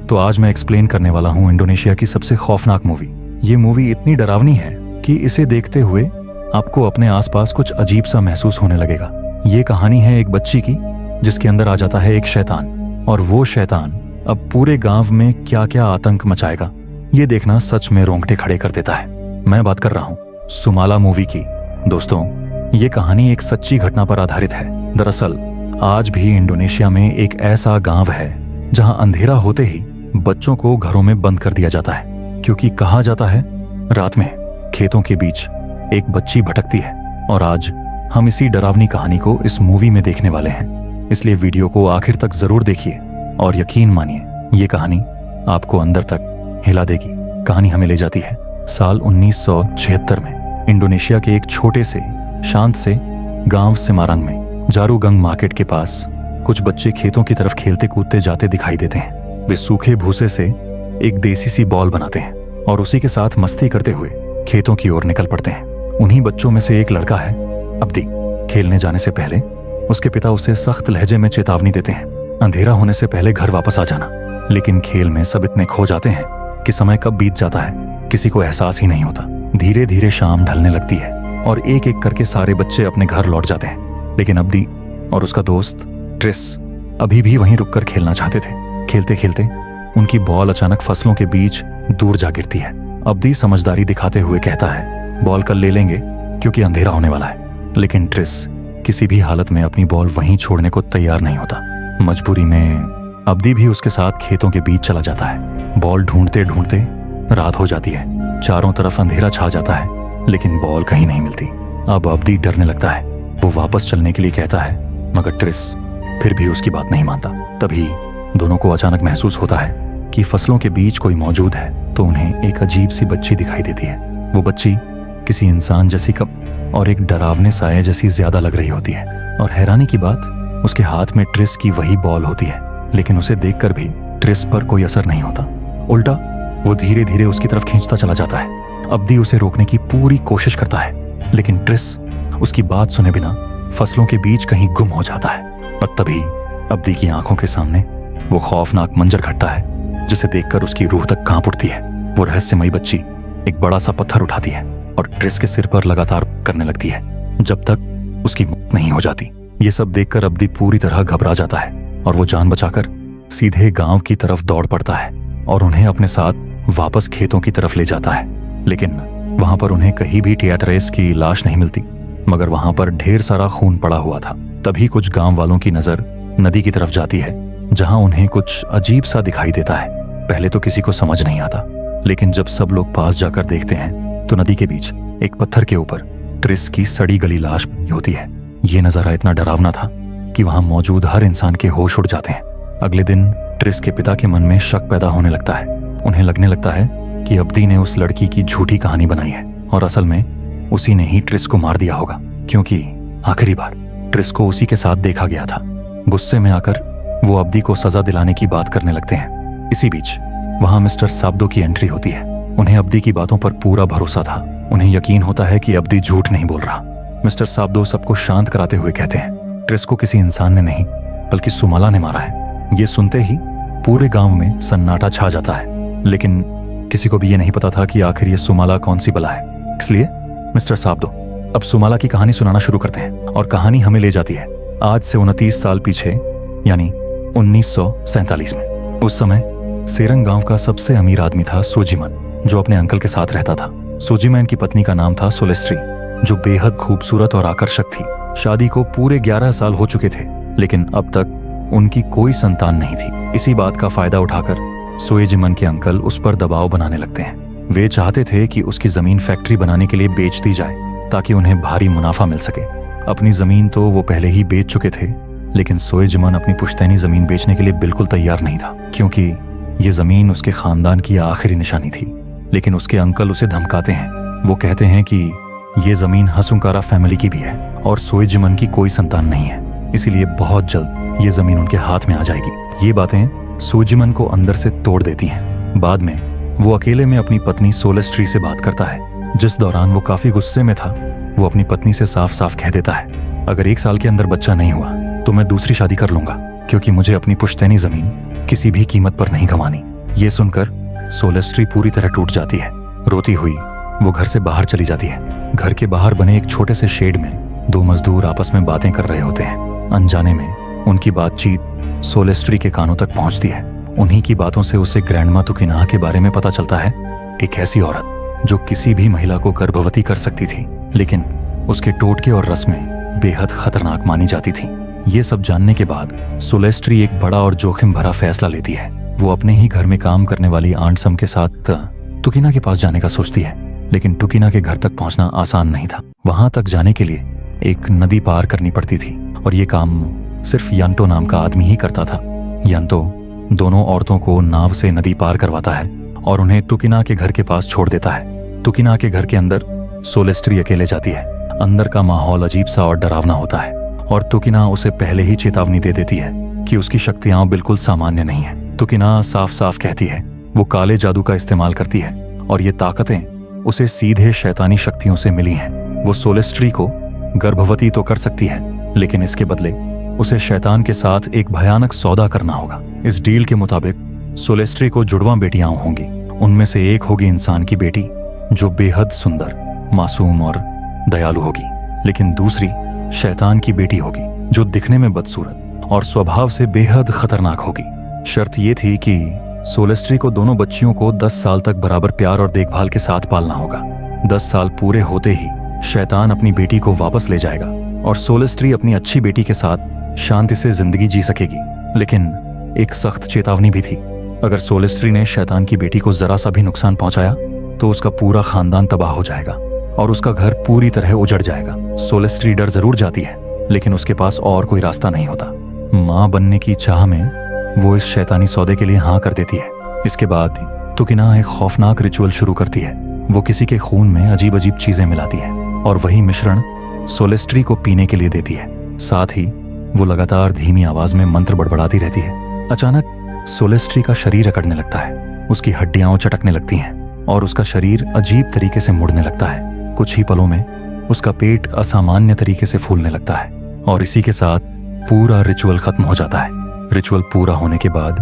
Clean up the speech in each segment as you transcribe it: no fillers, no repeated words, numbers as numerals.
तो आज मैं एक्सप्लेन करने वाला हूँ इंडोनेशिया की सबसे खौफनाक मूवी। ये मूवी इतनी डरावनी है कि इसे देखते हुए आपको अपने आसपास कुछ अजीब सा महसूस होने लगेगा। ये कहानी है एक बच्ची की जिसके अंदर आ जाता है एक शैतान, और वो शैतान अब पूरे गांव में क्या क्या आतंक मचाएगा ये देखना सच में रोंगटे खड़े कर देता है। मैं बात कर रहा हूँ सुमाला मूवी की। दोस्तों, ये कहानी एक सच्ची घटना पर आधारित है। दरअसल आज भी इंडोनेशिया में एक ऐसा गांव है जहां अंधेरा होते ही बच्चों को घरों में बंद कर दिया जाता है, क्योंकि कहा जाता है रात में खेतों के बीच एक बच्ची भटकती है। और आज हम इसी डरावनी कहानी को इस मूवी में देखने वाले हैं, इसलिए वीडियो को आखिर तक जरूर देखिए और यकीन मानिए ये कहानी आपको अंदर तक हिला देगी। कहानी हमें ले जाती है साल 1976 में इंडोनेशिया के एक छोटे से शांत से गांव सिमारंग में। जारूगंग मार्केट के पास कुछ बच्चे खेतों की तरफ खेलते कूदते जाते दिखाई देते हैं। वे सूखे भूसे से एक देसी सी बॉल बनाते हैं और उसी के साथ मस्ती करते हुए खेतों की ओर निकल पड़ते हैं। उन्हीं बच्चों में से एक लड़का है अब्दी। खेलने जाने से पहले उसके पिता उसे सख्त लहजे में चेतावनी देते हैं, अंधेरा होने से पहले घर वापस आ जाना। लेकिन खेल में सब इतने खो जाते हैं कि समय कब बीत जाता है किसी को एहसास ही नहीं होता। धीरे धीरे शाम ढलने लगती है और एक एक करके सारे बच्चे अपने घर लौट जाते हैं। लेकिन अब्दी और उसका दोस्त ट्रिस अभी भी वहीं रुककर खेलना चाहते थे। खेलते खेलते उनकी बॉल अचानक फसलों के बीच दूर जा गिरती है। अब्दी समझदारी दिखाते हुए कहता है बॉल कल ले लेंगे क्योंकि अंधेरा होने वाला है। लेकिन ट्रिस किसी भी हालत में अपनी बॉल वहीं छोड़ने को तैयार नहीं होता। मजबूरी में अब्दी भी उसके साथ खेतों के बीच चला जाता है। बॉल ढूंढते ढूंढते रात हो जाती है। चारों तरफ अंधेरा छा जाता है लेकिन बॉल कहीं नहीं मिलती। अब अब्दी डरने लगता है। वो वापस चलने के लिए कहता है मगर ट्रिस फिर भी उसकी बात नहीं मानता। तभी दोनों को अचानक महसूस होता है कि फसलों के बीच कोई मौजूद है। तो उन्हें एक अजीब सी बच्ची दिखाई देती है। वो बच्ची किसी इंसान जैसी कम और एक डरावने साये जैसी ज्यादा लग रही होती है। और हैरानी की बात उसके हाथ में ट्रिस की वही बॉल होती है। लेकिन उसे देखकर भी ट्रिस पर कोई असर नहीं होता। उल्टा वो धीरे धीरे उसकी तरफ खींचता चला जाता है। अब्दी उसे रोकने की पूरी कोशिश करता है लेकिन ट्रिस उसकी बात सुने बिना फसलों के बीच कहीं गुम हो जाता है। और तभी अब्दी की आंखों के सामने वो खौफनाक मंजर घटता है जिसे देखकर उसकी रूह तक कांप उठती है। वो रहस्यमयी बच्ची एक बड़ा सा पत्थर उठाती है और ट्रिस के सिर पर लगातार करने लगती है जब तक उसकी मौत नहीं हो जाती। ये सब देखकर अब्दी पूरी तरह घबरा जाता है और वो जान बचाकर सीधे गांव की तरफ दौड़ पड़ता है और उन्हें अपने साथ वापस खेतों की तरफ ले जाता है। लेकिन वहां पर उन्हें कहीं भी टियाट्रेस की लाश नहीं मिलती, मगर वहां पर ढेर सारा खून पड़ा हुआ था। तभी कुछ गांव वालों की नजर नदी की तरफ जाती है जहां उन्हें कुछ अजीब सा दिखाई देता है। पहले तो किसी को समझ नहीं आता, लेकिन जब सब लोग पास जाकर देखते हैं तो नदी के बीच एक पत्थर के ऊपर ट्रिस की सड़ी गली लाश होती है। ये नजारा इतना डरावना था कि वहां मौजूद हर इंसान के होश उड़ जाते हैं। अगले दिन ट्रिस के पिता के मन में शक पैदा होने लगता है। उन्हें लगने लगता है कि अब्दी ने उस लड़की की झूठी कहानी बनाई है और असल में उसी ने ही ट्रिस को मार दिया होगा, क्योंकि आखिरी बार ट्रिस को उसी के साथ देखा गया था। गुस्से में आकर वो अब्दी को सजा दिलाने की बात करने लगते हैं। इसी बीच वहां मिस्टर साब्दो की एंट्री होती है। उन्हें अब्दी की बातों पर पूरा भरोसा था। उन्हें यकीन होता है कि अब्दी झूठ नहीं बोल रहा। मिस्टर साब्दो सबको शांत कराते हुए कहते हैं ट्रिस को किसी इंसान ने नहीं बल्कि सुमाला ने मारा है। ये सुनते ही पूरे गांव में सन्नाटा छा जाता है, लेकिन किसी को भी ये नहीं पता था कि आखिर ये सुमाला कौन सी बला है। इसलिए मिस्टर साब्दो अब सुमाला की कहानी सुनाना शुरू करते हैं और कहानी हमें ले जाती है आज से 29 साल पीछे, यानी 1947 में। उस समय सेरंग गांव का सबसे अमीर आदमी था सोजिमन, जो अपने अंकल के साथ रहता था। सोजिमन की पत्नी का नाम था सोलेस्ट्री, जो बेहद खूबसूरत और आकर्षक थी। शादी को पूरे 11 साल हो चुके थे, लेकिन अब तक उनकी कोई संतान नहीं थी। इसी बात का फायदा उठाकर सोएजिमन के अंकल उस पर दबाव बनाने लगते हैं। वे चाहते थे कि उसकी जमीन फैक्ट्री बनाने के लिए बेच दी जाए ताकि उन्हें भारी मुनाफा मिल सके। अपनी जमीन तो वो पहले ही बेच चुके थे, लेकिन सोएजिमन अपनी पुश्तैनी जमीन बेचने के लिए बिल्कुल तैयार नहीं था, क्योंकि ये जमीन उसके खानदान की आखिरी निशानी थी। लेकिन उसके अंकल उसे धमकाते हैं। वो कहते हैं कि ये जमीन हसुंकारा फैमिली की भी है और सोएजिमन की कोई संतान नहीं है, इसीलिए बहुत जल्द ये जमीन उनके हाथ में आ जाएगी। ये बातें सोजिमन को अंदर से तोड़ देती हैं। बाद में वो अकेले में अपनी पत्नी सोलेस्ट्री से बात करता है, जिस दौरान वो काफी गुस्से में था। वो अपनी पत्नी से साफ साफ कह देता है, अगर 1 साल के अंदर बच्चा नहीं हुआ तो मैं दूसरी शादी कर लूंगा, क्योंकि मुझे अपनी पुश्तैनी जमीन किसी भी कीमत पर नहीं गंवानी। ये सुनकर सोलेस्ट्री पूरी तरह टूट जाती है। रोती हुई वो घर से बाहर चली जाती है। घर के बाहर बने एक छोटे से शेड में दो मजदूर आपस में बातें कर रहे होते हैं। अनजाने में उनकी बातचीत सोलेस्ट्री के कानों तक पहुंचती है। उन्हीं की बातों से उसे ग्रैंडमा तुकिनाह के बारे में पता चलता है, एक ऐसी औरत जो किसी भी महिला को गर्भवती कर सकती थी, लेकिन उसके टोटके और रस्में बेहद खतरनाक मानी जाती थीं। ये सब जानने के बाद सोलेस्ट्री एक बड़ा और जोखिम भरा फैसला लेती है। वो अपने ही घर में काम करने वाली आंट सम के साथ तुकिना के पास जाने का सोचती है, लेकिन तुकिना के घर तक पहुंचना आसान नहीं था। वहां तक जाने के लिए एक नदी पार करनी पड़ती थी और ये काम सिर्फ यंटो नाम का आदमी ही करता था। यंटो दोनों औरतों को नाव से नदी पार करवाता है और उन्हें तुकिना के घर के पास छोड़ देता है। तुकिना के घर के अंदर सोलेस्ट्री अकेले जाती है। अंदर का माहौल अजीब सा और डरावना होता है और तुकिना उसे पहले ही चेतावनी दे देती है कि उसकी शक्तियां बिल्कुल सामान्य नहीं है। तुकिना साफ साफ कहती है वो काले जादू का इस्तेमाल करती है और ये ताकतें उसे सीधे शैतानी शक्तियों से मिली हैं। वो सोलेस्ट्री को गर्भवती तो कर सकती है, लेकिन इसके बदले उसे शैतान के साथ एक भयानक सौदा करना होगा। इस डील के मुताबिक सोलेस्ट्री को जुड़वां बेटियां होंगी। उनमें से एक होगी इंसान की बेटी जो बेहद सुंदर, मासूम और दयालु होगी, लेकिन दूसरी शैतान की बेटी होगी जो दिखने में बदसूरत और स्वभाव से बेहद खतरनाक होगी। शर्त ये थी कि सोलेस्ट्री को दोनों बच्चियों को 10 साल तक बराबर प्यार और देखभाल के साथ पालना होगा। 10 साल पूरे होते ही शैतान अपनी बेटी को वापस ले जाएगा और सोलेस्ट्री अपनी अच्छी बेटी के साथ शांति से जिंदगी जी सकेगी। लेकिन एक सख्त चेतावनी भी थी, अगर सोलेस्ट्री ने शैतान की बेटी को जरा सा भी नुकसान पहुंचाया तो उसका पूरा खानदान तबाह हो जाएगा और उसका घर पूरी तरह उजड़ जाएगा। सोलेस्ट्री डर जरूर जाती है, लेकिन उसके पास और कोई रास्ता नहीं होता। मां बनने की चाह में वो इस शैतानी सौदे के लिए हाँ कर देती है। इसके बाद तुकिना एक खौफनाक रिचुअल शुरू करती है। वो किसी के खून में अजीब अजीब चीजें मिलाती है और वही मिश्रण सोलेस्ट्री को पीने के लिए देती है। साथ ही वो लगातार धीमी आवाज में मंत्र बड़बड़ाती रहती है। अचानक सोलेस्ट्री का शरीर अकड़ने लगता है, उसकी हड्डियां चटकने लगती हैं और उसका शरीर अजीब तरीके से मुड़ने लगता है। कुछ ही पलों में उसका पेट असामान्य तरीके से फूलने लगता है और इसी के साथ पूरा रिचुअल खत्म हो जाता है। रिचुअल पूरा होने के बाद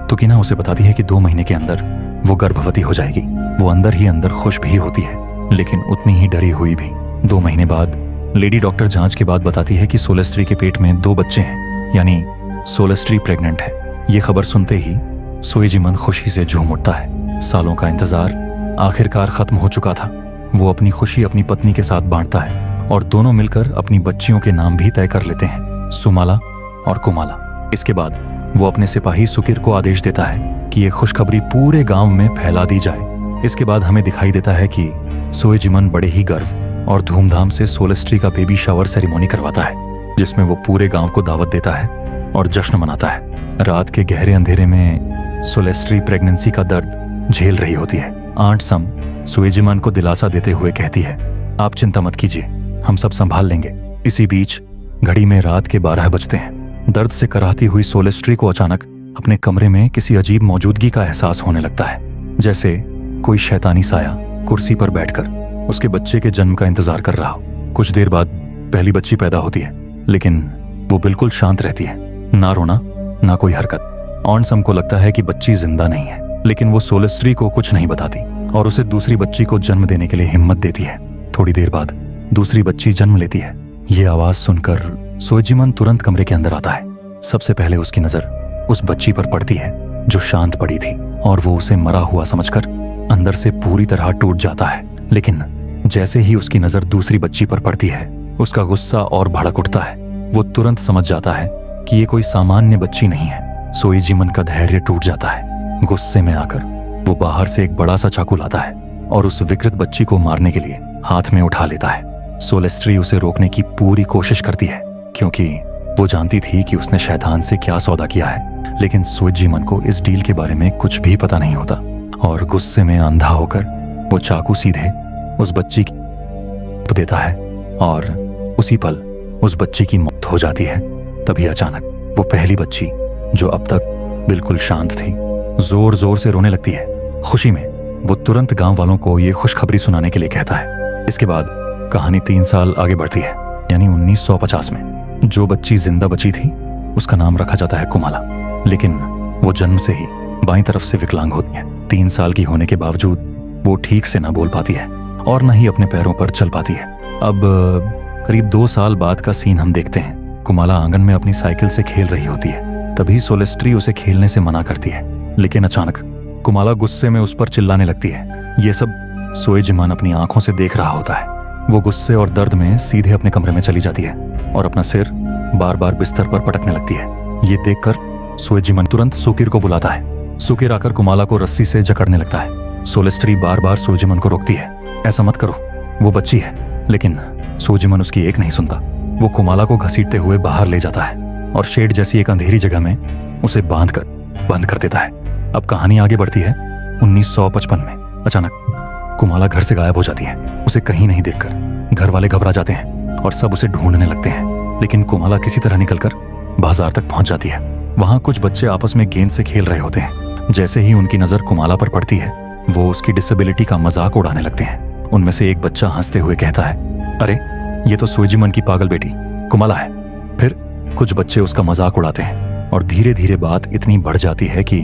तुकिना उसे बताती है कि 2 महीने के अंदर वो गर्भवती हो जाएगी। वो अंदर ही अंदर खुश भी होती है, लेकिन उतनी ही डरी हुई भी। 2 महीने बाद लेडी डॉक्टर जांच के बाद बताती है कि सोलेस्ट्री के पेट में 2 बच्चे हैं, यानी सोलेस्ट्री प्रेग्नेंट है। ये खबर सुनते ही सोएजिमन खुशी से झूम उठता है। सालों का इंतजार आखिरकार खत्म हो चुका था। वो अपनी खुशी अपनी पत्नी के साथ बांटता है और दोनों मिलकर अपनी बच्चियों के नाम भी तय कर लेते हैं, सुमाला और कुमाला। इसके बाद वो अपने सिपाही सुकिर को आदेश देता है कि ये खुशखबरी पूरे गांव में फैला दी जाए। इसके बाद हमें दिखाई देता है कि सोएजिमन बड़े ही गर्व और धूमधाम से सोलेस्ट्री का बेबी शावर सेरेमनी करवाता है, जिसमें वो पूरे गांव को दावत देता है और जश्न मनाता है। रात के गहरे अंधेरे में सोलेस्ट्री प्रेगनेंसी का दर्द झेल रही होती है। आंट सम सोएजिमन को दिलासा देते हुए कहती है, आप चिंता मत कीजिए, हम सब संभाल लेंगे। इसी बीच घड़ी में रात के 12 बजते हैं। दर्द से कराहती हुई सोलेस्ट्री को अचानक अपने कमरे में किसी अजीब मौजूदगी का एहसास होने लगता है, जैसे कोई शैतानी साया कुर्सी पर बैठकर उसके बच्चे के जन्म का इंतजार कर रहा हो। कुछ देर बाद पहली बच्ची पैदा होती है, लेकिन वो बिल्कुल शांत रहती है, ना रोना ना कोई हरकत। ऑनसम को लगता है कि बच्ची जिंदा नहीं है, लेकिन वो सोलेस्ट्री को कुछ नहीं बताती और उसे दूसरी बच्ची को जन्म देने के लिए हिम्मत देती है। थोड़ी देर बाद दूसरी बच्ची जन्म लेती है। ये आवाज सुनकर सोएजिमन तुरंत कमरे के अंदर आता है। सबसे पहले उसकी नजर उस बच्ची पर पड़ती है जो शांत पड़ी थी और वो उसे मरा हुआ समझकर अंदर से पूरी तरह टूट जाता है। लेकिन जैसे ही उसकी नजर दूसरी बच्ची पर पड़ती है, उसका गुस्सा और भड़क उठता है। वो तुरंत समझ जाता है कि ये कोई सामान्य बच्ची नहीं है। सोएजिमन का धैर्य टूट जाता है। गुस्से में आकर वो बाहर से एक बड़ा सा चाकू लाता है और उस विकृत बच्ची को मारने के लिए हाथ में उठा लेता है। सोलेस्ट्री उसे रोकने की पूरी कोशिश करती है, क्योंकि वो जानती थी कि उसने शैतान से क्या सौदा किया है। लेकिन सोएजिमन को इस डील के बारे में कुछ भी पता नहीं होता और गुस्से में अंधा होकर वो चाकू सीधे उस बच्ची की देता है और उसी पल उस बच्ची की मौत हो जाती है। तभी अचानक वो पहली बच्ची, जो अब तक बिल्कुल शांत थी, जोर जोर से रोने लगती है। खुशी में वो तुरंत गांव वालों को ये खुशखबरी सुनाने के लिए कहता है। इसके बाद कहानी 3 साल आगे बढ़ती है, यानी 1950 में। जो बच्ची जिंदा बची थी उसका नाम रखा जाता है कुमाला, लेकिन वो जन्म से ही बाईं तरफ से विकलांग होती है। 3 साल की होने के बावजूद वो ठीक से ना बोल पाती है और न ही अपने पैरों पर चल पाती है। अब करीब 2 साल बाद का सीन हम देखते हैं। कुमाला आंगन में अपनी साइकिल से खेल रही होती है। तभी सोलेस्ट्री उसे खेलने से मना करती है, लेकिन अचानक कुमाला गुस्से में उस पर चिल्लाने लगती है। ये सब सोएजिमान अपनी आंखों से देख रहा होता है। वो गुस्से और दर्द में सीधे अपने कमरे में चली जाती है और अपना सिर बार बार बिस्तर पर पटकने लगती है। ये देखकर सोएजिमान तुरंत सुकिर को बुलाता है। सुकिर आकर कुमाला को रस्सी से जकड़ने लगता है। सोलेस्ट्री बार बार सोएजिमान को रोकती है, ऐसा मत करो, वो बच्ची है। लेकिन सोएजिमान उसकी एक नहीं सुनता। वो कुमाला को घसीटते हुए बाहर ले जाता है और शेड जैसी एक अंधेरी जगह में उसे बंद कर देता है। अब कहानी आगे बढ़ती है 1955 में। अचानक कुमाला घर से गायब हो जाती है। उसे कहीं नहीं देखकर घर वाले घबरा जाते हैं और सब उसे ढूंढने लगते हैं। लेकिन कुमाला किसी तरह निकलकर बाजार तक पहुंच जाती है। वहां कुछ बच्चे आपस में गेंद से खेल रहे होते हैं। जैसे ही उनकी नजर कुमाला पर पड़ती है, वो उसकी डिसेबिलिटी का मजाक उड़ाने लगते हैं। उनमें से एक बच्चा हंसते हुए कहता है, अरे ये तो सोएजिमान की पागल बेटी कुमाला है। फिर कुछ बच्चे उसका मजाक उड़ाते हैं और धीरे धीरे बात इतनी बढ़ जाती है कि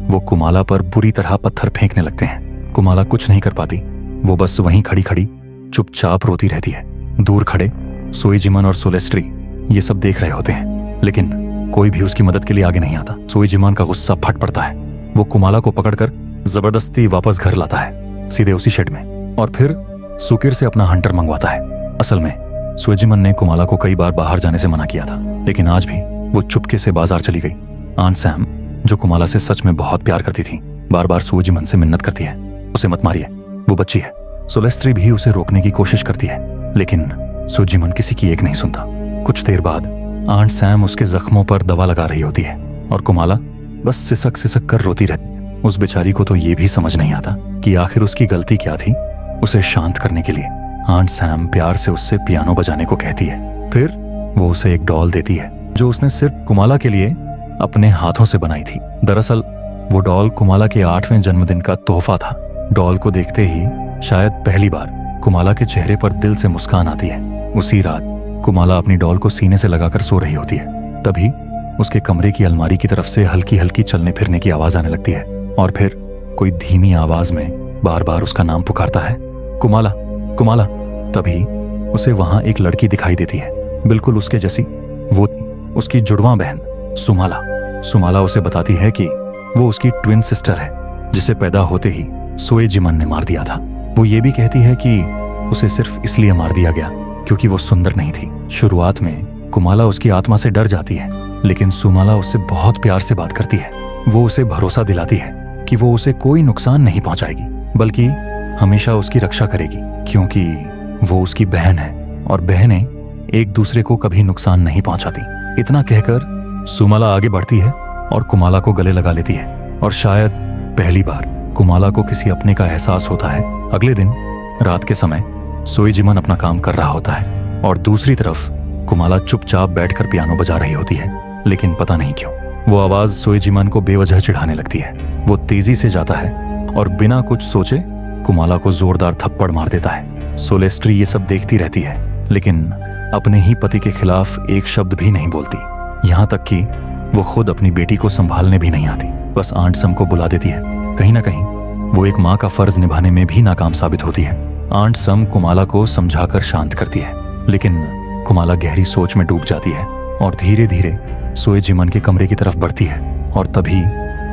वो कुमाला पर बुरी तरह पत्थर फेंकने लगते हैं। कुमाला कुछ नहीं कर पाती। वो बस वहीं खड़ी खड़ी चुपचाप रोती रहती है। दूर खड़े सोएजिमान और सोलेस्ट्री ये सब देख रहे होते हैं, लेकिन कोई भी उसकी मदद के लिए आगे नहीं आता। सोएजिमान का गुस्सा फट पड़ता है। वो कुमाला को पकड़कर जबरदस्ती वापस घर लाता है, सीधे उसी शेड में, और फिर सुकिर से अपना हंटर मंगवाता है। असल में सोएजिमान ने कुमाला को कई बार बाहर जाने से मना किया था, लेकिन आज भी वो चुपके से बाजार चली गई। आंट सैम, जो कुमाला से सच में बहुत प्यार करती थी, बार बार सोएजिमान से मिन्नत करती है, उसे मत मारिए, वो बच्ची है। सोलेस्ट्री भी उसे रोकने की कोशिश करती है, लेकिन सोएजिमान किसी की एक नहीं सुनता। कुछ देर बाद आंट सैम उसके जख्मों पर दवा लगा रही होती है और कुमाला बस सिसक सिसक कर रोती रहती है। उस बेचारी को तो ये भी समझ नहीं आता कि आखिर उसकी गलती क्या थी। उसे शांत करने के लिए आंट सैम प्यार से उससे पियानो बजाने को कहती है। फिर वो उसे एक डॉल देती है जो उसने सिर्फ कुमाला के लिए अपने हाथों से बनाई थी। दरअसल वो डॉल कुमाला के 8वें जन्मदिन का तोहफा था। डॉल को देखते ही शायद पहली बार कुमाला के चेहरे पर दिल से मुस्कान आती है। उसी रात कुमाला अपनी डॉल को सीने से लगाकर सो रही होती है। तभी उसके कमरे की अलमारी की तरफ से हल्की हल्की चलने फिरने की आवाज आने लगती है और फिर कोई धीमी आवाज में बार बार उसका नाम पुकारता है, कुमाला, कुमाला। तभी उसे वहां एक लड़की दिखाई देती है, बिल्कुल उसके जैसी। वो उसकी जुड़वां बहन सुमाला। सुमाला उसे बताती है कि वो उसकी ट्विन सिस्टर है, जिसे पैदा होते ही सोएजिमान ने मार दिया था। वो ये भी कहती है कि उसे सिर्फ इसलिए मार दिया गया क्योंकि वो सुंदर नहीं थी। शुरुआत में कुमाला उसकी आत्मा से डर जाती है, लेकिन सुमाला उससे बहुत प्यार से बात करती है। वो उसे भरोसा दिलाती है कि वो उसे कोई नुकसान नहीं पहुंचाएगी, बल्कि हमेशा उसकी रक्षा करेगी, क्योंकि वो उसकी बहन है और बहनें एक दूसरे को कभी नुकसान नहीं पहुंचाती। इतना कहकर सुमाला आगे बढ़ती है और कुमाला को गले लगा लेती है और शायद पहली बार कुमाला को किसी अपने का एहसास होता है। अगले दिन रात के समय सोएजिमान अपना काम कर रहा होता है और दूसरी तरफ कुमाला चुपचाप बैठकर पियानो बजा रही होती है, लेकिन पता नहीं क्यों वो आवाज सोएजिमान को बेवजह चिढ़ाने लगती है। वो तेजी से जाता है और बिना कुछ सोचे कुमाला को जोरदार थप्पड़ मार देता है। सोलेस्ट्री ये सब देखती रहती है, लेकिन अपने ही पति के खिलाफ एक शब्द भी नहीं बोलती। यहाँ तक कि वो खुद अपनी बेटी को संभालने भी नहीं आती, बस आंट सम को बुला देती है। कहीं ना कहीं वो एक माँ का फर्ज निभाने में भी नाकाम साबित होती है। आंट सम कुमाला को समझाकर शांत करती है, लेकिन कुमाला गहरी सोच में डूब जाती है और धीरे धीरे सोएजिमान के कमरे की तरफ बढ़ती है। और तभी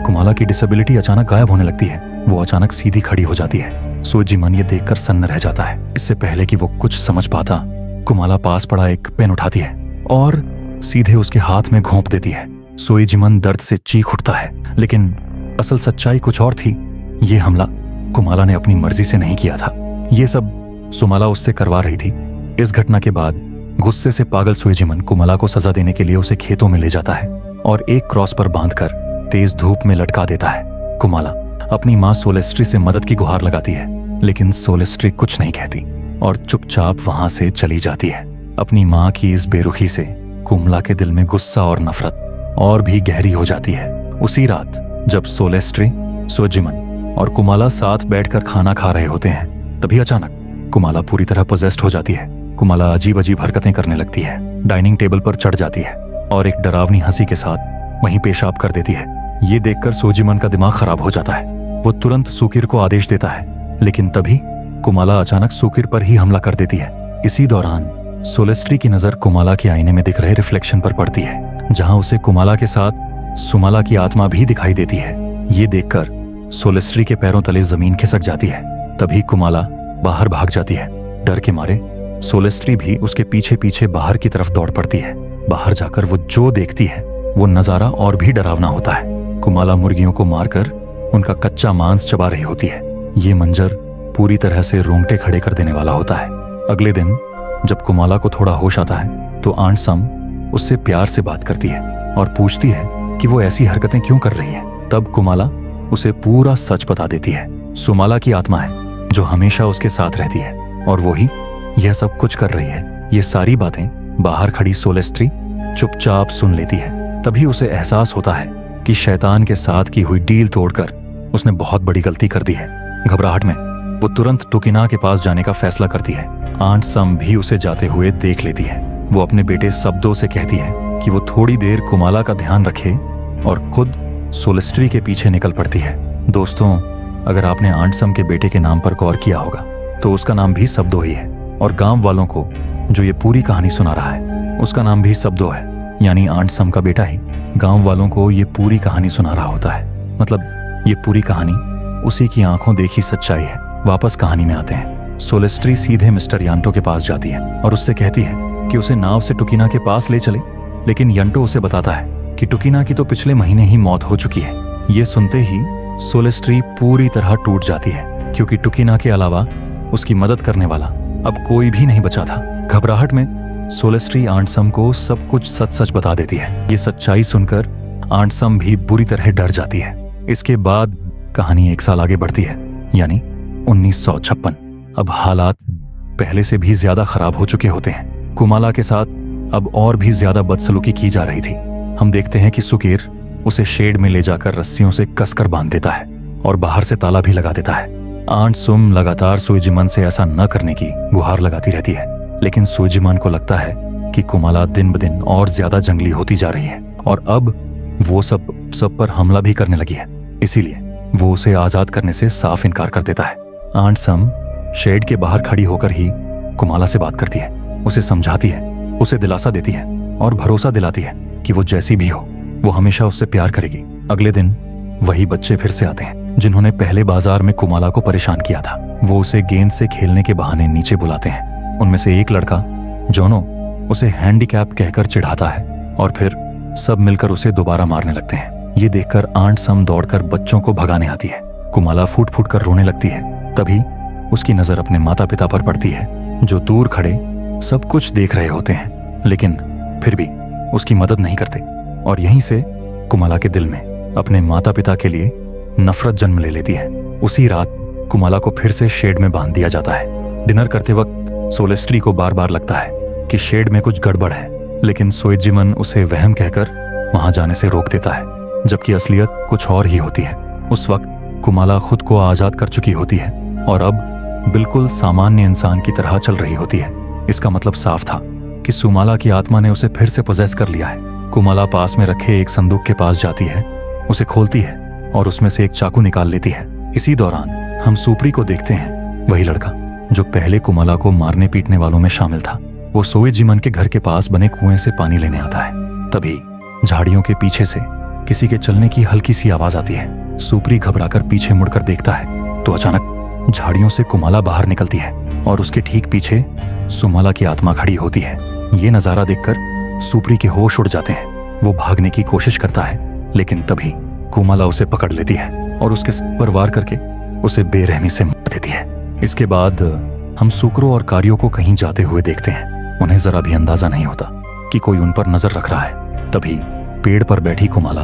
कुमाला की डिसेबिलिटी अचानक गायब होने लगती है। वो अचानक सीधी खड़ी हो जाती है। सोएजिमान ये देखकर सन्न रह जाता है। इससे पहले कि वो कुछ समझ पाता, कुमाला पास पड़ा एक पेन उठाती है और सीधे उसके हाथ में घोंप देती है। सोएजिमान दर्द से चीख उठता है, लेकिन असल सच्चाई कुछ और थी। ये हमला कुमाला ने अपनी मर्जी से नहीं किया था। ये सब सुमाला उससे करवा रही थी। इस घटना के बाद गुस्से से पागल सोएजिमान कुमाला को सजा देने के लिए उसे खेतों में ले जाता है और एक क्रॉस पर बांधकर तेज धूप में लटका देता है। कुमाला अपनी माँ सोलेस्ट्री से मदद की गुहार लगाती है, लेकिन सोलेस्ट्री कुछ नहीं कहती और चुपचाप वहां से चली जाती है। अपनी माँ की इस बेरुखी से कुमला के दिल में गुस्सा और नफरत और भी गहरी हो जाती है। उसी रात जब सोलेस्ट्री, सोएजिमान और कुमाला साथ बैठकर खाना खा रहे होते हैं, तभी अचानक कुमाला पूरी तरह पोजेस्ड हो जाती है। कुमाला अजीब अजीब हरकतें करने लगती है, डाइनिंग टेबल पर चढ़ जाती है और एक डरावनी हंसी के साथ वहीं पेशाब कर देती है। ये देखकर सोजिमन का दिमाग खराब हो जाता है। वो तुरंत सुकिर को आदेश देता है, लेकिन तभी कुमाला अचानक सुकिर पर ही हमला कर देती है। इसी दौरान सोलेस्ट्री की नजर कुमाला के आईने में दिख रहे रिफ्लेक्शन पर पड़ती है, जहां उसे कुमाला के साथ सुमाला की आत्मा भी दिखाई देती है। ये देखकर सोलेस्ट्री के पैरों तले जमीन खिसक जाती है। तभी कुमाला बाहर भाग जाती है। डर के मारे सोलेस्ट्री भी उसके पीछे पीछे बाहर की तरफ दौड़ पड़ती है। बाहर जाकर वो जो देखती है वो नजारा और भी डरावना होता है। कुमाला मुर्गियों को मारकर उनका कच्चा मांस चबा रही होती है। ये मंजर पूरी तरह से रोंगटे खड़े कर देने वाला होता है। अगले दिन जब कुमाला को थोड़ा होश आता है तो आंट सम उससे प्यार से बात करती है और पूछती है कि वो ऐसी हरकतें क्यों कर रही है। तब कुमाला उसे पूरा सच बता देती है। सुमाला की आत्मा है जो हमेशा उसके साथ रहती है और वो ही यह सब कुछ कर रही है। ये सारी बातें बाहर खड़ी सोलेस्ट्री चुपचाप सुन लेती है। तभी उसे एहसास होता है कि शैतान के साथ की हुई डील तोड़कर उसने बहुत बड़ी गलती कर दी है। घबराहट में वो तुरंत टुकिना के पास जाने का फैसला करती है। आंट सम भी उसे जाते हुए देख लेती है। वो अपने बेटे शब्दों से कहती है कि वो थोड़ी देर कुमाला का ध्यान रखे और खुद सोलेस्ट्री के पीछे निकल पड़ती है। दोस्तों, अगर आपने आंट सम के बेटे के नाम पर गौर किया होगा तो उसका नाम भी शब्दो ही है, और गांव वालों को जो ये पूरी कहानी सुना रहा है उसका नाम भी शब्दो है। यानी आंट सम का बेटा ही गांव वालों को ये पूरी कहानी सुना रहा होता है। मतलब ये पूरी कहानी उसी की आंखों देखी सच्चाई है। वापस कहानी में आते हैं। सोलेस्ट्री सीधे मिस्टर यांटो के पास जाती है और उससे कहती है कि उसे नाव से टुकिना के पास ले चले, लेकिन यंटो उसे बताता है कि टुकिना की तो पिछले महीने ही मौत हो चुकी है। ये सुनते ही सोलेस्ट्री पूरी तरह टूट जाती है, क्योंकि टुकिना के अलावा उसकी मदद करने वाला अब कोई भी नहीं बचा था। घबराहट में सोलेस्ट्री आंट सम को सब कुछ सच सच बता देती है। ये सच्चाई सुनकर आंट सम भी बुरी तरह डर जाती है। इसके बाद कहानी 1 साल आगे बढ़ती है, यानी 1956। अब हालात पहले से भी ज्यादा खराब हो चुके होते हैं। कुमाला के साथ अब और भी ज्यादा बदसलूकी की जा रही थी। हम देखते हैं कि सुकीर उसे शेड में ले जाकर रस्सियों से कसकर बांध देता है और बाहर से ताला भी लगा देता है। आंट सुम लगातार सोइजिमन से ऐसा न करने की गुहार लगाती रहती है, लेकिन सोइजिमन को लगता है कि कुमाला दिन ब दिन और ज्यादा जंगली होती जा रही है और अब वो सब पर हमला भी करने लगी है। इसीलिए वो उसे आजाद करने से साफ इनकार कर देता है। आंट सम शेड के बाहर खड़ी होकर ही कुमाला से बात करती है, उसे समझाती है, उसे दिलासा देती है और भरोसा दिलाती है कि वो जैसी भी हो वो हमेशा उससे प्यार करेगी। अगले दिन वही बच्चे फिर से आते हैं जिन्होंने पहले बाजार में कुमाला को परेशान किया था। वो उसे गेंद से खेलने के बहाने नीचे बुलाते हैं। उनमें से एक लड़का जोनो उसे हैंडीकैप कहकर चिढ़ाता है और फिर सब मिलकर उसे दोबारा मारने लगते हैं। ये देखकर आंट सम दौड़कर बच्चों को भगाने आती है। कुमाला फूट फूट कर रोने लगती है। तभी उसकी नजर अपने माता पिता पर पड़ती है, जो दूर खड़े सब कुछ देख रहे होते हैं, लेकिन फिर भी उसकी मदद नहीं करते। और यहीं से कुमाला के दिल में अपने माता पिता के लिए नफरत जन्म ले लेती है। उसी रात कुमाला को फिर से शेड में बांध दिया जाता है। डिनर करते वक्त सोलेस्ट्री को बार बार लगता है कि शेड में कुछ गड़बड़ है, लेकिन सोइजिमन उसे वहम कहकर वहां जाने से रोक देता है, जबकि असलियत कुछ और ही होती है। उस वक्त कुमाला खुद को आजाद कर चुकी होती है और अब बिल्कुल सामान्य इंसान की तरह चल रही होती है। इसका मतलब साफ था कि सुमाला की आत्मा ने उसे फिर से पोजेस कर लिया है। कुमाला पास में रखे एक संदूक के पास जाती है, उसे खोलती है और उसमें से एक चाकू निकाल लेती है। इसी दौरान हम सुप्री को देखते हैं, वही लड़का जो पहले कुमाला को मारने पीटने वालों में शामिल था। वो सोइजिमन के घर के पास बने कुएं से पानी लेने आता है। तभी झाड़ियों के पीछे से किसी के चलने की हल्की सी आवाज आती है। सुप्री घबराकर पीछे मुड़कर देखता है तो अचानक झाड़ियों से कुमाला बाहर निकलती है और उसके ठीक पीछे सुमाला की आत्मा खड़ी होती है। ये नजारा देखकर सुप्री के होश उड़ जाते हैं। वो भागने की कोशिश करता है, लेकिन तभी कुमाला उसे पकड़ लेती है और उसके सर पर वार करके उसे बेरहमी से मार देती है। इसके बाद हम सुकरो और कारियो को कहीं जाते हुए देखते हैं। उन्हें जरा भी अंदाजा नहीं होता कि कोई उन पर नजर रख रहा है। तभी पेड़ पर बैठी कुमाला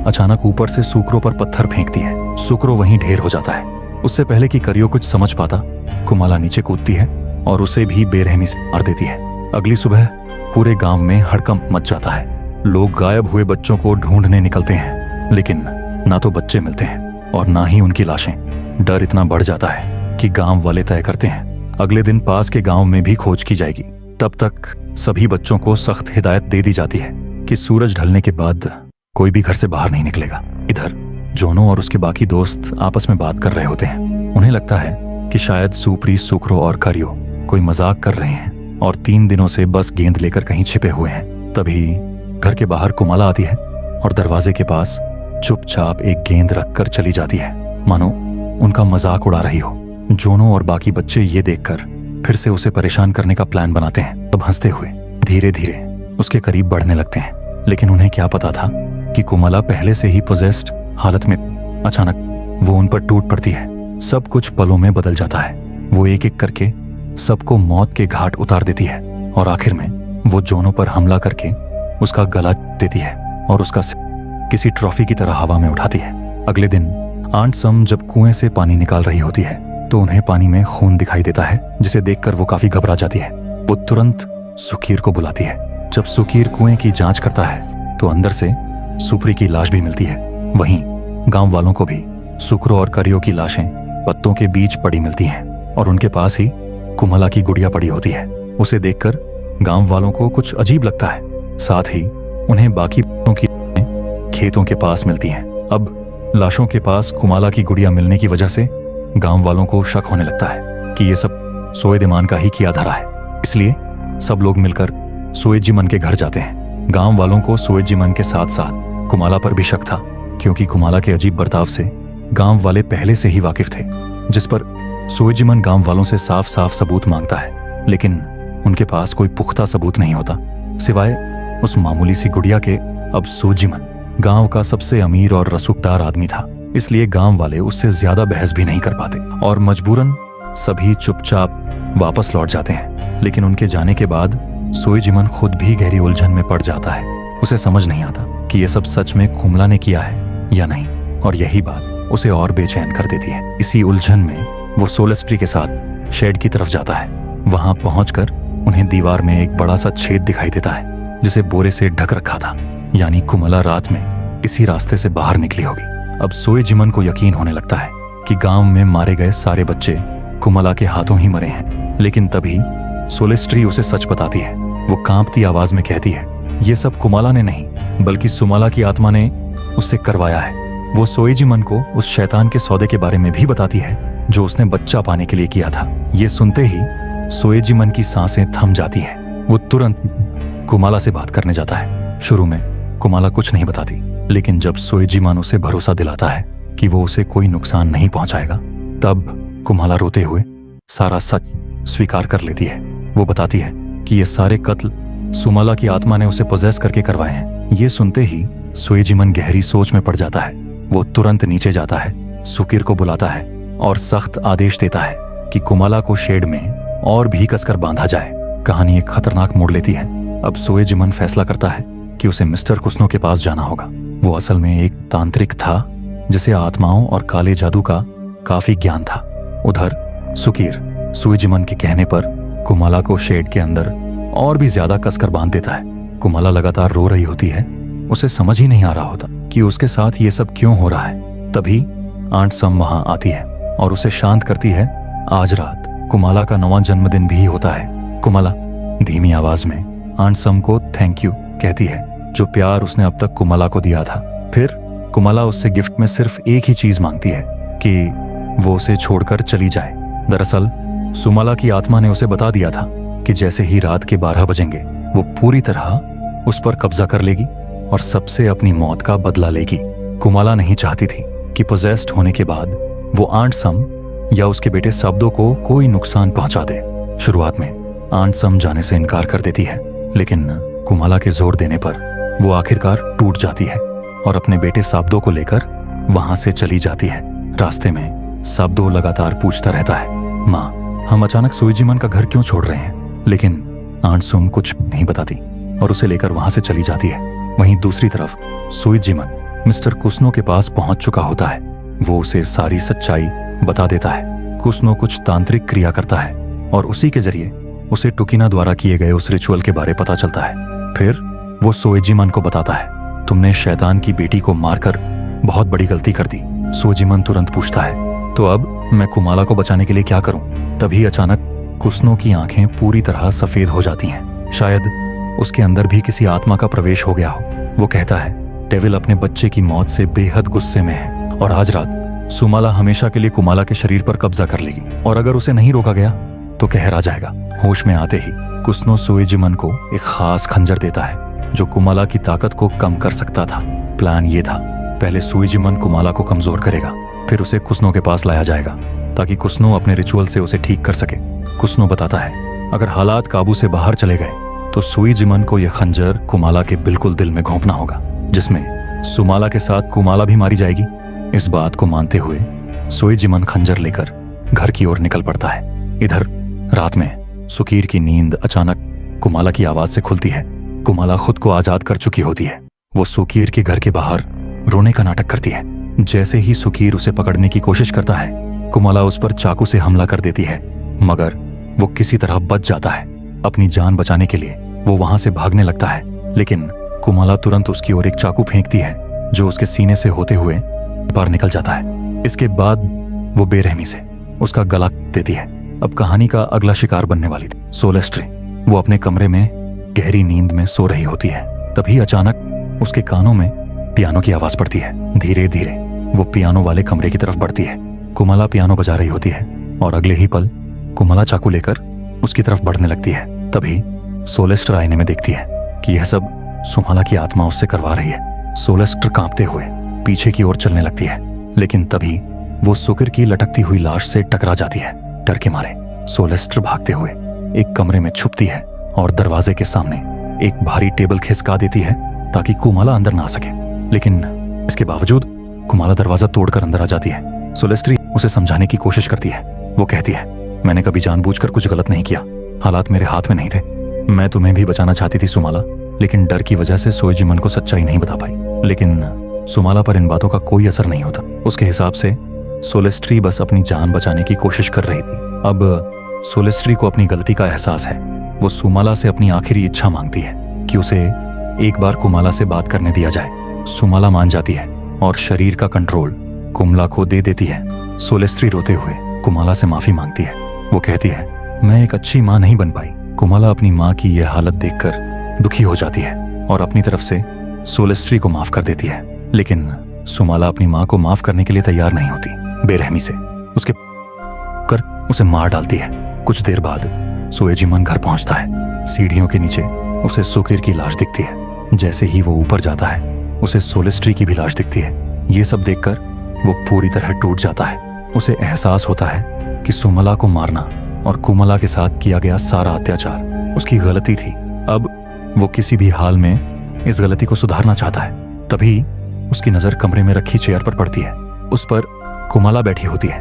अचानक ऊपर से सुकरो पर पत्थर फेंकती है। सुकरो वहीं ढेर हो जाता है। उससे पहले कि कारियो कुछ समझ पाता, कुमाला नीचे कूदती है और उसे भी बेरहमी से मार देती है। अगली सुबह पूरे गांव में हड़कंप मच जाता है। लोग गायब हुए बच्चों को ढूंढने निकलते हैं, लेकिन ना तो बच्चे मिलते हैं और ना ही उनकी लाशें। डर इतना बढ़ जाता है कि गांव वाले तय करते हैं अगले दिन पास के गांव में भी खोज की जाएगी। तब तक सभी बच्चों को सख्त हिदायत दे दी जाती है कि सूरज ढलने के बाद कोई भी घर से बाहर नहीं निकलेगा। इधर जोनो और उसके बाकी दोस्त आपस में बात कर रहे होते हैं। उन्हें लगता है कि शायद सुप्री, सुक्रो और करियो कोई मजाक कर रहे हैं और 3 दिनों से बस गेंद लेकर कहीं छिपे हुए हैं। तभी घर के बाहर कुमाला आती है और दरवाजे के पास चुपचाप एक गेंद रखकर चली जाती है, मानो उनका मजाक उड़ा रही हो। जोनो और बाकी बच्चे ये देखकर फिर से उसे परेशान करने का प्लान बनाते हैं। अब हंसते हुए धीरे धीरे उसके करीब बढ़ने लगते हैं, लेकिन उन्हें क्या पता था कि कुमाला पहले से ही पोजेस्ड हालत में। अचानक वो उन पर टूट पड़ती है। सब कुछ पलों में बदल जाता है। वो एक एक करके सबको मौत के घाट उतार देती है और आखिर में वो जोनो पर हमला करके उसका गला देती है और उसका सिर किसी ट्रॉफी की तरह हवा में उठाती है। अगले दिन आंट सम जब कुएं से पानी निकाल रही होती है तो उन्हें पानी में खून दिखाई देता है, जिसे देखकर वो काफी घबरा जाती है। वो तुरंत सुकीर को बुलाती है। जब सुकीर कुएं की जांच करता है तो अंदर से सुप्री की लाश भी मिलती है। वहीं गांव वालों को भी सुक्रो और करियो की लाशें पत्तों के बीच पड़ी मिलती हैं और उनके पास ही कुमाला की गुड़िया पड़ी होती है। उसे देखकर गांव वालों को कुछ अजीब लगता है। साथ ही उन्हें बाकी की खेतों के पास मिलती हैं। अब लाशों के पास कुमाला की गुड़िया मिलने की वजह से गांव वालों को शक होने लगता है कि ये सब सोएदिमान का ही किया धरा है। इसलिए सब लोग मिलकर सोएजिमन के घर जाते हैं। गांव वालों को सोएजिमन के साथ साथ कुमाला पर भी शक था, क्योंकि कुमाला के अजीब बर्ताव से गांव वाले पहले से ही वाकिफ थे, जिस पर सोएजिमन गांव वालों से साफ साफ सबूत मांगता है, लेकिन उनके पास कोई पुख्ता सबूत नहीं होता सिवाय उस मामूली सी गुड़िया के। अब सोएजिमन गांव का सबसे अमीर और रसूखदार आदमी था, इसलिए गांव वाले उससे ज्यादा बहस भी नहीं कर पाते और मजबूरन सभी चुपचाप वापस लौट जाते हैं। लेकिन उनके जाने के बाद सोएजिमन खुद भी गहरी उलझन में पड़ जाता है। उसे समझ नहीं आता कि यह सब सच में कुमला ने किया है या नहीं, और यही बात उसे और बेचैन कर देती है। इसी उलझन में वो सोलेस्ट्री के साथ शेड की तरफ जाता है। वहां पहुंचकर उन्हें दीवार में एक बड़ा सा छेद दिखाई देता है, जिसे बोरे से ढक रखा था, यानी कुमला रात में इसी रास्ते से बाहर निकली होगी। अब सोएजिमन को यकीन होने लगता है कि गांव में मारे गए सारे बच्चे कुमला के हाथों ही मरे हैं। लेकिन तभी सोलेस्ट्री उसे सच बताती है। वो कांपती आवाज में कहती है, ये सब कुमाला ने नहीं बल्कि सुमाला की आत्मा ने उससे करवाया है। वो सोएजिमन को उस शैतान के सौदे के बारे में भी बताती है जो उसने बच्चा पाने के लिए किया था। ये सुनते ही सोएजिमन की सांसें थम जाती हैं। वो तुरंत कुमाला से बात करने जाता है। शुरू में कुमाला कुछ नहीं बताती, लेकिन जब सोएजिमन उसे भरोसा दिलाता है कि वो उसे कोई नुकसान नहीं पहुंचाएगा, तब कुमाला रोते हुए सारा सच स्वीकार कर लेती है। वो बताती है कि ये सारे कत्ल सुमाला की आत्मा ने उसे पोजेस करके करवाए हैं। ये सुनते ही सोएजिमन गहरी सोच में पड़ जाता है। वो तुरंत नीचे जाता है, सुकीर को बुलाता है और सख्त आदेश देता है कि कुमाला को शेड में और भी कसकर बांधा जाए। कहानी एक खतरनाक मोड़ लेती है। अब सोएजिमन फैसला करता है कि उसे मिस्टर कुस्नो के पास जाना होगा। वो असल में एक तांत्रिक था जिसे आत्माओं और काले जादू का काफी ज्ञान था। उधर सुकीर सोएजिमन के कहने पर कुमाला को शेड के अंदर और भी ज्यादा कसकर बांध देता है। कुमाला लगातार रो रही होती है। उसे समझ ही नहीं आ रहा होता कि उसके साथ ये सब क्यों हो रहा है। तभी आंट सम वहां आती है और उसे शांत करती है। आज रात कुमाला का 9वां जन्मदिन भी होता है। कुमाला धीमी आवाज में आंट सम को थैंक यू कहती है, जो प्यार उसने अब तक कुमाला को दिया था। फिर कुमाला उससे गिफ्ट में सिर्फ एक ही चीज मांगती है कि वो उसे छोड़कर चली जाए। दरअसल सुमाला की आत्मा ने उसे बता दिया था कि जैसे ही रात के 12 बजेंगे वो पूरी तरह उस पर कब्जा कर लेगी और सबसे अपनी मौत का बदला लेगी। कुमाला नहीं चाहती थी कि पोजेस्ड होने के बाद वो आंट सम या उसके बेटे साब्दो को कोई नुकसान पहुंचा दे। शुरुआत में आंट सम जाने से इनकार कर देती है, लेकिन कुमाला के जोर देने पर वो आखिरकार टूट जाती है और अपने बेटे साब्दो को लेकर वहां से चली जाती है। रास्ते में साब्दो लगातार पूछता रहता है, माँ हम अचानक सोएजिमन का घर क्यों छोड़ रहे हैं? लेकिन आंट सम कुछ नहीं बताती और उसे लेकर वहां से चली जाती है। वहीं दूसरी तरफ सोएजिमन मिस्टर कुस्नो के पास पहुंच चुका होता है। वो उसे सारी सच्चाई बता देता है। कुस्नो कुछ तांत्रिक क्रिया करता है और उसी के जरिए उसे टुकिना द्वारा किए गए उस रिचुअल के बारे पता चलता है। फिर वो सोएजिमन को बताता है, तुमने शैतान की बेटी को मारकर बहुत बड़ी गलती कर दी। सोएजिमन तुरंत पूछता है, तो अब मैं कुमाला को बचाने के लिए क्या करूं? तभी अचानक कुस्नो की आंखें पूरी तरह सफेद हो जाती हैं। शायद उसके अंदर भी किसी आत्मा का प्रवेश हो गया हो। वो कहता है, डेविल अपने बच्चे की मौत से बेहद गुस्से में है और आज रात सुमाला हमेशा के लिए कुमाला के शरीर पर कब्जा कर लेगी और अगर उसे नहीं रोका गया तो कहर आ जाएगा। होश में आते ही कुस्नो सोएजिमन को एक खास खंजर देता है जो कुमाला की ताकत को कम कर सकता था। प्लान ये था, पहले सोएजिमन कुमाला को कमजोर करेगा, फिर उसे कुस्नो के पास लाया जाएगा ताकि कुस्नो अपने रिचुअल से उसे ठीक कर सके। कुस्नो बताता है अगर हालात काबू से बाहर चले गए तो सोएजिमन को यह खंजर कुमाला के बिल्कुल दिल में घोंपना होगा, जिसमें सुमाला के साथ कुमाला भी मारी जाएगी। इस बात को मानते हुए सोएजिमन खंजर लेकर घर की ओर निकल पड़ता है। इधर रात में सुकीर की नींद अचानक कुमाला की आवाज से खुलती है। कुमाला खुद को आजाद कर चुकी होती है। वो सुकीर के घर के बाहर रोने का नाटक करती है। जैसे ही सुकीर उसे पकड़ने की कोशिश करता है, कुमाला उस पर चाकू से हमला कर देती है, मगर वो किसी तरह बच जाता है। अपनी जान बचाने के लिए वो वहां से भागने लगता है, लेकिन कुमाला तुरंत उसकी ओर एक चाकू फेंकती है जो उसके सीने से होते हुए बाहर निकल जाता है। इसके बाद वो बेरहमी से उसका गला देती है। अब कहानी का अगला शिकार बनने वाली थी सोलेस्ट्री। वो अपने कमरे में गहरी नींद में सो रही होती है। तभी अचानक उसके कानों में पियानो की आवाज पड़ती है। धीरे धीरे वो पियानो वाले कमरे की तरफ बढ़ती है। कुमाला पियानो बजा रही होती है और अगले ही पल कुमाला चाकू लेकर उसकी तरफ बढ़ने लगती है। तभी सोलेस्टर आईने में देखती है कि यह सब सुमाला की आत्मा उससे करवा रही है। सोलेस्टर कांपते हुए पीछे की ओर चलने लगती है, लेकिन तभी वो सुकिर की लटकती हुई लाश से टकरा जाती है। डर के मारे सोलेस्टर भागते हुए एक कमरे में छुपती है और दरवाजे के सामने एक भारी टेबल खिसका देती है ताकि कुमाला अंदर ना आ सके। लेकिन इसके बावजूद कुमाला दरवाजा तोड़कर अंदर आ जाती है। सोलेस्ट्री उसे समझाने की कोशिश करती है। वो कहती है मैंने कभी जानबूझकर कुछ गलत नहीं किया, हालात मेरे हाथ में नहीं थे। मैं तुम्हें भी बचाना चाहती थी सुमाला, लेकिन डर की वजह से सोएजिमन को सच्चाई नहीं बता पाई। लेकिन सुमाला पर इन बातों का कोई असर नहीं होता। उसके हिसाब से सोलेस्ट्री बस अपनी जान बचाने की कोशिश कर रही थी। अब सोलेस्ट्री को अपनी गलती का एहसास है। वो सुमाला से अपनी आखिरी इच्छा मांगती है कि उसे एक बार कुमाला से बात करने दिया जाए। सुमाला मान जाती है और शरीर का कंट्रोल कुमला को दे देती है। सोलेस्ट्री रोते हुए कुमाला से माफी मांगती है। वो कहती है मैं एक अच्छी माँ नहीं बन पाई। कुमाला अपनी माँ की यह हालत देखकर दुखी हो जाती है और अपनी तरफ से सोलेस्ट्री को माफ कर देती है, लेकिन सुमाला अपनी माँ को माफ करने के लिए तैयार नहीं होती। बेरहमी से उसके कर उसे मार डालती है। कुछ देर बाद सोएजिमन घर पहुंचता है। सीढ़ियों के नीचे उसे सुकिर की लाश दिखती है। जैसे ही वो ऊपर जाता है उसे सोलेस्ट्री की भी लाश दिखती है। ये सब देखकर वो पूरी तरह टूट जाता है। उसे एहसास होता है कि सुमला को मारना और कुमला के साथ किया गया सारा अत्याचार उसकी गलती थी। अब वो किसी भी हाल में इस गलती को सुधारना चाहता है। तभी उसकी नजर कमरे में रखी चेयर पर पड़ती है। उस पर कुमाला बैठी होती है।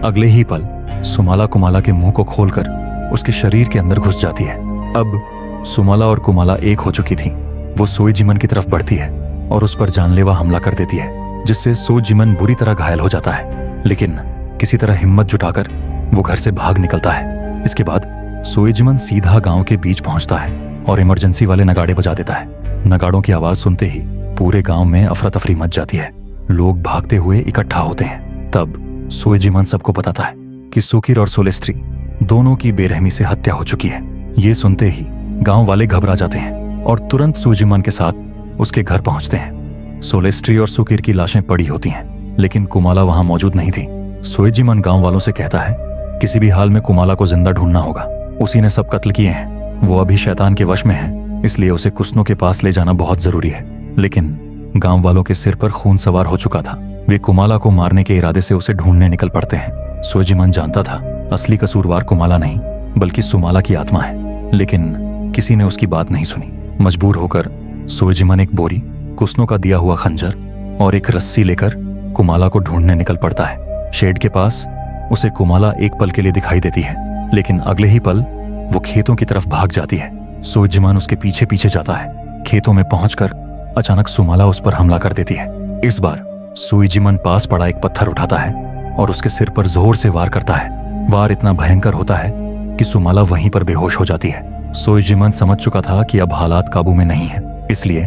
अगले ही पल सुमाला कुमाला के मुंह को खोलकर उसके शरीर के अंदर घुस जाती है। अब सुमाला और कुमाला एक हो चुकी थी। वो सोएजिमन की तरफ बढ़ती है और उस पर जानलेवा हमला कर देती है, जिससे सोएजिमन बुरी तरह घायल हो जाता है। लेकिन किसी तरह हिम्मत जुटाकर वो घर से भाग निकलता है। इसके बाद सोएजिमन सीधा गांव के बीच पहुंचता है और इमरजेंसी वाले नगाड़े बजा देता है। नगाड़ों की आवाज सुनते ही पूरे गांव में अफरा तफरी मच जाती है। लोग भागते हुए इकट्ठा होते हैं। तब सोएजिमन सबको बताता है कि सुकिर और सोलेस्ट्री दोनों की बेरहमी से हत्या हो चुकी है। ये सुनते ही गांव वाले घबरा जाते हैं और तुरंत सोएजिमन के साथ उसके घर पहुंचते हैं। सोलेस्ट्री और सुकिर की लाशें पड़ी होती हैं, लेकिन कुमाला वहां मौजूद नहीं थी। सोएजिमन गांव वालों से कहता है किसी भी हाल में कुमाला को जिंदा ढूंढना होगा। उसी ने सब कत्ल किए हैं। वो अभी शैतान के वश में है, इसलिए उसे कुस्नो के पास ले जाना बहुत जरूरी है। लेकिन गांव वालों के सिर पर खून सवार हो चुका था। वे कुमाला को मारने के इरादे से उसे ढूंढने निकल पड़ते हैं। सोएजिमन जानता था असली कसूरवार कुमाला नहीं बल्कि सुमाला की आत्मा है, लेकिन किसी ने उसकी बात नहीं सुनी। मजबूर होकर सोएजिमन एक बोरी, कुस्नो का दिया हुआ खंजर और एक रस्सी लेकर कुमाला को ढूंढने निकल पड़ता है। शेड के पास उसे कुमाला एक पल के लिए दिखाई देती है, लेकिन अगले ही पल वो खेतों की तरफ भाग जाती है। सोएजिमन उसके पीछे पीछे जाता है। खेतों में पहुंचकर अचानक सुमाला उस पर हमला कर देती है। इस बार सोएजिमन पास पड़ा एक पत्थर उठाता है और उसके सिर पर जोर से वार करता है। वार इतना भयंकर होता है कि सुमाला वहीं पर बेहोश हो जाती है। सोएजिमन समझ चुका था कि अब हालात काबू में नहीं है, इसलिए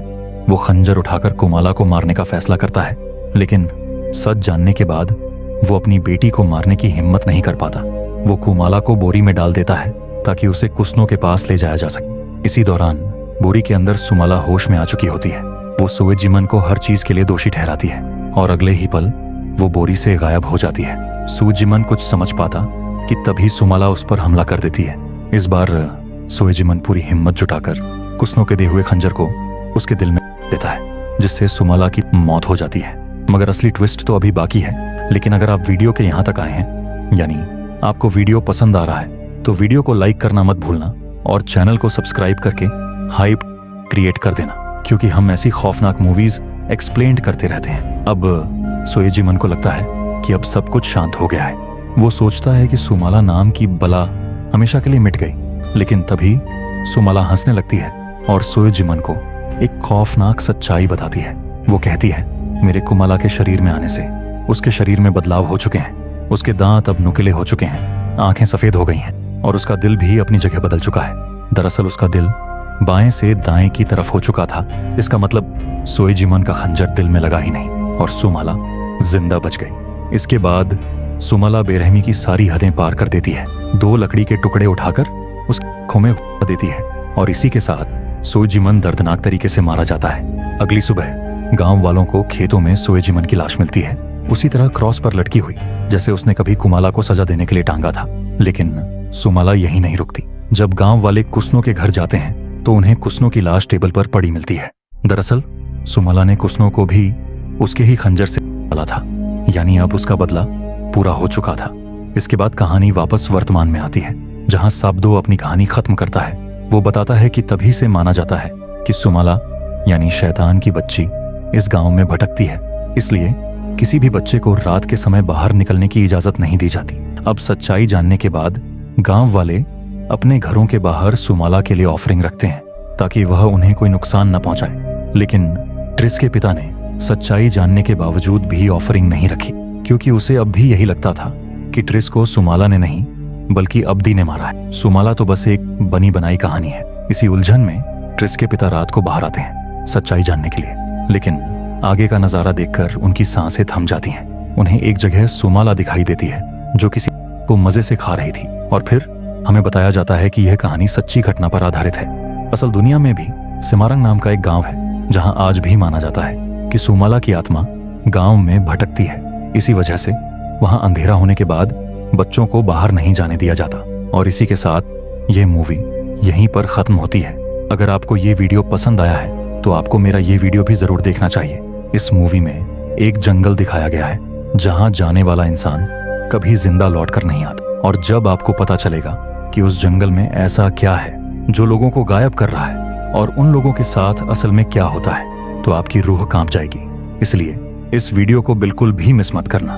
वो खंजर उठाकर कुमाला को मारने का फैसला करता है। लेकिन सच जानने के बाद वो अपनी बेटी को मारने की हिम्मत नहीं कर पाता। वो कुमाला को बोरी में डाल देता है ताकि उसे कुस्नो के पास ले जाया जा सके। इसी दौरान बोरी के अंदर सुमाला होश में आ चुकी होती है। वो सोएजिमन को हर चीज के लिए दोषी ठहराती है और अगले ही पल वो बोरी से गायब हो जाती है। सुइजिमन कुछ समझ पाता कि तभी सुमाला उस पर हमला कर देती है। इस बार सुइजिमन पूरी हिम्मत जुटाकर कुस्नो के दिए हुए खंजर को उसके दिल में देता है, जिससे सुमाला की मौत हो जाती है। मगर असली ट्विस्ट तो अभी बाकी है। लेकिन अगर आप वीडियो के यहाँ तक आए हैं, यानी आपको वीडियो पसंद आ रहा है, तो वीडियो को लाइक करना मत भूलना और चैनल को सब्सक्राइब करके हाइप क्रिएट कर देना, क्योंकि हम ऐसी खौफनाक मूवीज एक्सप्लेन करते रहते हैं। अब सुइजिमन को लगता है कि अब सब कुछ शांत हो गया है। वो सोचता है कि सुमाला नाम की बला हमेशा के लिए मिट गई। लेकिन तभी सुमाला हंसने लगती है और सुइजिमन को एक खौफनाक सच्चाई बताती है। वो कहती है, मेरे कुमाला के शरीर में आने से उसके शरीर में बदलाव हो चुके हैं। उसके दांत अब नुकीले हो चुके हैं, आंखें सफेद हो गई हैं और उसका दिल भी अपनी जगह बदल चुका है। दरअसल उसका दिल बाएं से दाएं की तरफ हो चुका था। इसका मतलब सुइजिमन का खंजर दिल में लगा ही नहीं और सुमाला जिंदा बच गई। इसके बाद सुमाला बेरहमी की सारी हदें पार कर देती है। 2 लकड़ी के टुकड़े उठाकर उस आंखों में घुसा देती है और इसी के साथ सुइजिमन दर्दनाक तरीके से मारा जाता है। अगली सुबह गांव वालों को खेतों में सुइजिमन की लाश मिलती है, उसी तरह क्रॉस पर लटकी हुई जैसे उसने कभी कुमाला को सजा देने के लिए टांगा था। लेकिन सुमाला यही नहीं रुकती। जब गांव वाले कुस्नो के घर जाते हैं तो उन्हें कुस्नो की लाश टेबल पर पड़ी मिलती है। दरअसल सुमाला ने कुस्नो को भी उसके ही खंजर से मारा था, यानी अब उसका बदला पूरा हो चुका था। इसके बाद कहानी वापस वर्तमान में आती है, जहां साब्दो अपनी कहानी खत्म करता है। वो बताता है कि तभी से माना जाता है कि सुमाला यानी शैतान की बच्ची इस गांव में भटकती है, इसलिए किसी भी बच्चे को रात के समय बाहर निकलने की इजाजत नहीं दी जाती। अब सच्चाई जानने के बाद गांव वाले अपने घरों के बाहर सुमाला के लिए ऑफरिंग रखते हैं ताकि वह उन्हें कोई नुकसान न पहुंचाए। लेकिन ट्रिस के पिता ने सच्चाई जानने के बावजूद भी ऑफरिंग नहीं रखी, क्योंकि उसे अब भी यही लगता था कि ट्रिस को सुमाला ने नहीं बल्कि अब्दी ने मारा है। सुमाला तो बस एक बनी बनाई कहानी है। इसी उलझन में ट्रिस के पिता रात को बाहर आते हैं सच्चाई जानने के लिए, लेकिन आगे का नजारा देखकर उनकी सांसें थम जाती हैं। उन्हें एक जगह सुमाला दिखाई देती है जो किसी को मजे से खा रही थी और फिर हमें बताया जाता है कि यह कहानी सच्ची घटना पर आधारित है। असल दुनिया में भी सिमारंग नाम का एक गांव है जहां आज भी माना जाता है कि सुमाला की आत्मा गांव में भटकती है। इसी वजह से वहां अंधेरा होने के बाद बच्चों को बाहर नहीं जाने दिया जाता। और इसी के साथ ये मूवी यहीं पर खत्म होती है। अगर आपको ये वीडियो पसंद आया है तो आपको मेरा ये वीडियो भी जरूर देखना चाहिए। इस मूवी में एक जंगल दिखाया गया है जहां जाने वाला इंसान कभी जिंदा लौट कर नहीं आता, और जब आपको पता चलेगा कि उस जंगल में ऐसा क्या है जो लोगों को गायब कर रहा है और उन लोगों के साथ असल में क्या होता है, तो आपकी रूह कांप जाएगी। इसलिए इस वीडियो को बिल्कुल भी मिस मत करना।